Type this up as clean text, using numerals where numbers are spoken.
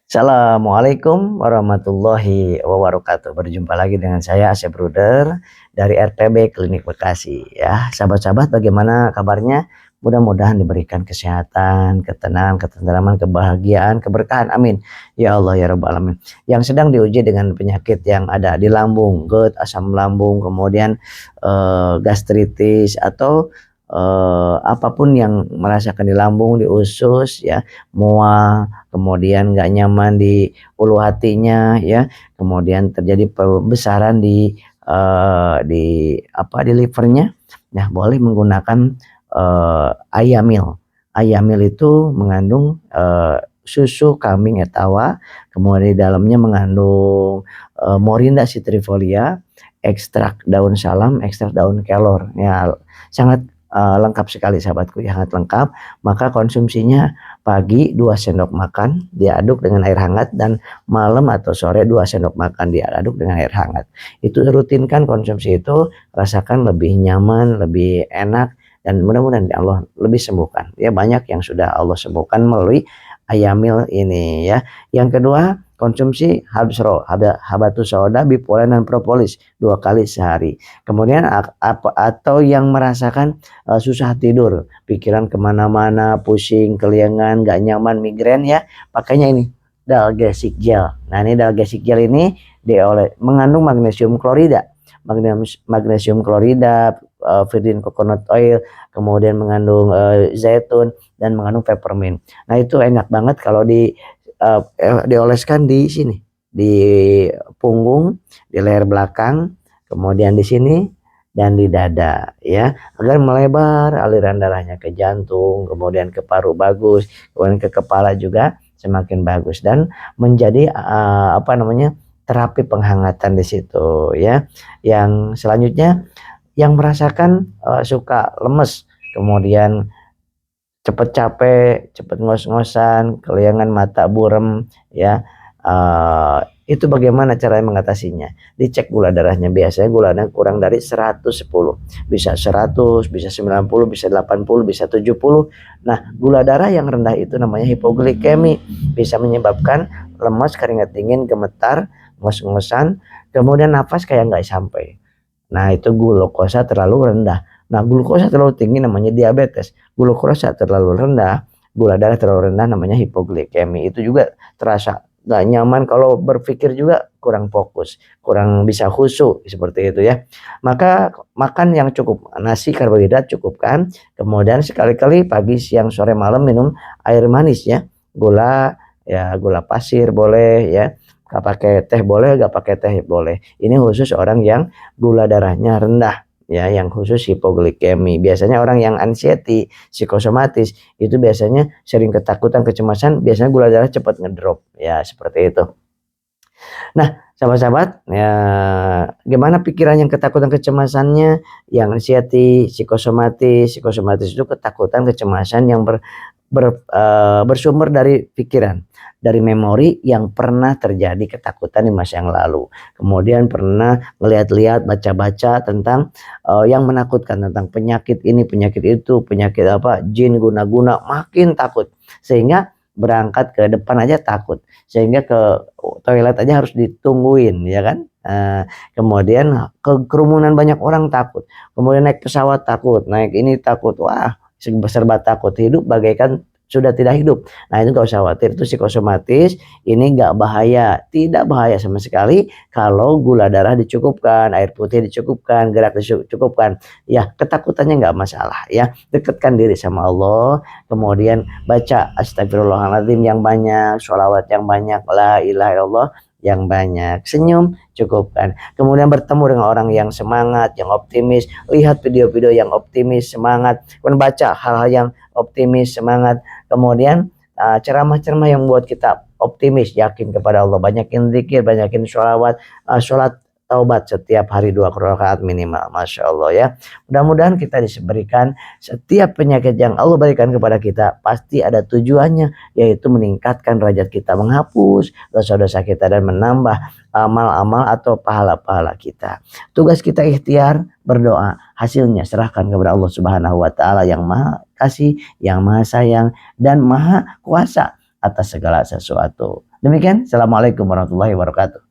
Assalamualaikum warahmatullahi wabarakatuh. Berjumpa lagi dengan saya Asep Bruder dari RPB Klinik Bekasi ya. Sahabat-sahabat, bagaimana kabarnya? Mudah-mudahan diberikan kesehatan, ketenangan, ketentraman, kebahagiaan, keberkahan. Amin. Ya Allah ya Rabbal alamin. Yang sedang diuji dengan penyakit yang ada di lambung, GERD, asam lambung, kemudian gastritis atau apapun yang merasakan di lambung, di usus ya, mual, kemudian nggak nyaman di ulu hatinya ya, kemudian terjadi pembesaran di livernya. Nah, boleh menggunakan Ayamil. Ayamil itu mengandung susu kambing etawa, kemudian di dalamnya mengandung Morinda citrifolia, ekstrak daun salam, ekstrak daun kelor. Ya, sangat lengkap sekali sahabatku, ya, sangat lengkap. Maka konsumsinya pagi 2 sendok makan diaduk dengan air hangat, dan malam atau sore 2 sendok makan diaduk dengan air hangat. Itu rutinkan konsumsi itu, rasakan lebih nyaman, lebih enak, dan mudah-mudahan Allah lebih sembuhkan. Ya, banyak yang sudah Allah sembuhkan melalui Ayamil ini ya. Yang kedua, konsumsi habsro, habatus sauda, bipolen dan propolis 2 kali sehari. Kemudian atau yang merasakan susah tidur, pikiran kemana-mana, pusing, keliengan, gak nyaman, migrain ya, pakainya ini Dalgesic Gel. Nah, ini Dalgesic Gel ini mengandung magnesium klorida, magnesium klorida, virgin coconut oil, kemudian mengandung zaitun, dan mengandung peppermint. Nah, itu enak banget kalau dioleskan di sini, di punggung, di leher belakang, kemudian di sini dan di dada ya, agar melebar aliran darahnya ke jantung, kemudian ke paru bagus, kemudian ke kepala juga semakin bagus, dan menjadi terapi penghangatan di situ ya. Yang selanjutnya, yang merasakan suka lemes, kemudian cepet capek, cepet ngos-ngosan, keliangan mata buram ya, itu bagaimana cara mengatasinya? Dicek gula darahnya. Biasanya gula darahnya kurang dari 110, bisa 100, bisa 90, bisa 80, bisa 70. Nah, gula darah yang rendah itu namanya hipoglikemi, bisa menyebabkan lemas, keringat dingin, gemetar, ngos-ngosan, kemudian nafas kayak nggak sampai. Nah, itu glukosa terlalu rendah. Nah, glukosa terlalu tinggi namanya diabetes. Glukosa terlalu rendah, gula darah terlalu rendah namanya hipoglikemi. Itu juga terasa gak nyaman, kalau berpikir juga kurang fokus, kurang bisa khusyuk, seperti itu ya. Maka makan yang cukup, nasi, karbohidrat cukupkan. Kemudian sekali-kali pagi, siang, sore, malam minum air manis ya. Gula ya, gula pasir boleh ya. Gak pakai teh boleh, gak pakai teh boleh. Ini khusus orang yang gula darahnya rendah ya, yang khusus hipoglikemi. Biasanya orang yang anxiety, psikosomatis, itu biasanya sering ketakutan, kecemasan, biasanya gula darah cepat ngedrop ya, seperti itu. Nah, sahabat-sahabat, ya, gimana pikiran yang ketakutan, kecemasannya? Yang anxiety, psikosomatis itu ketakutan, kecemasan yang bersumber dari pikiran, dari memori yang pernah terjadi ketakutan di masa yang lalu. Kemudian pernah melihat-lihat, baca-baca tentang yang menakutkan, tentang penyakit ini, penyakit itu, penyakit apa, jin, guna-guna, makin takut. Sehingga berangkat ke depan aja takut, sehingga ke toilet aja harus ditungguin ya kan. Kemudian ke kerumunan banyak orang takut, kemudian naik pesawat takut, naik ini takut, wah serba takut, hidup bagaikan sudah tidak hidup. Nah, itu gak usah khawatir, itu psikosomatis. Ini gak bahaya, tidak bahaya sama sekali kalau gula darah dicukupkan, air putih dicukupkan, gerak dicukupkan ya, ketakutannya gak masalah ya. Dekatkan diri sama Allah, kemudian baca astagfirullahaladzim yang banyak, sholawat yang banyak, la ilaha illallah yang banyak, senyum cukupkan. Kemudian bertemu dengan orang yang semangat, yang optimis, lihat video-video yang optimis, semangat, kemudian baca hal-hal yang optimis, semangat. Kemudian ceramah-ceramah yang buat kita optimis, yakin kepada Allah, banyakin zikir, banyakin sholawat, sholat taubat setiap hari 2 rakaat minimal. Masya Allah ya. Mudah-mudahan kita diberikan setiap penyakit yang Allah berikan kepada kita pasti ada tujuannya, yaitu meningkatkan derajat kita, menghapus dosa-dosa kita, dan menambah amal-amal atau pahala-pahala kita. Tugas kita ikhtiar, berdoa, hasilnya serahkan kepada Allah Subhanahu wa taala yang Maha Kasih, yang Maha Sayang, dan Maha Kuasa atas segala sesuatu. Demikian, assalamualaikum warahmatullahi wabarakatuh.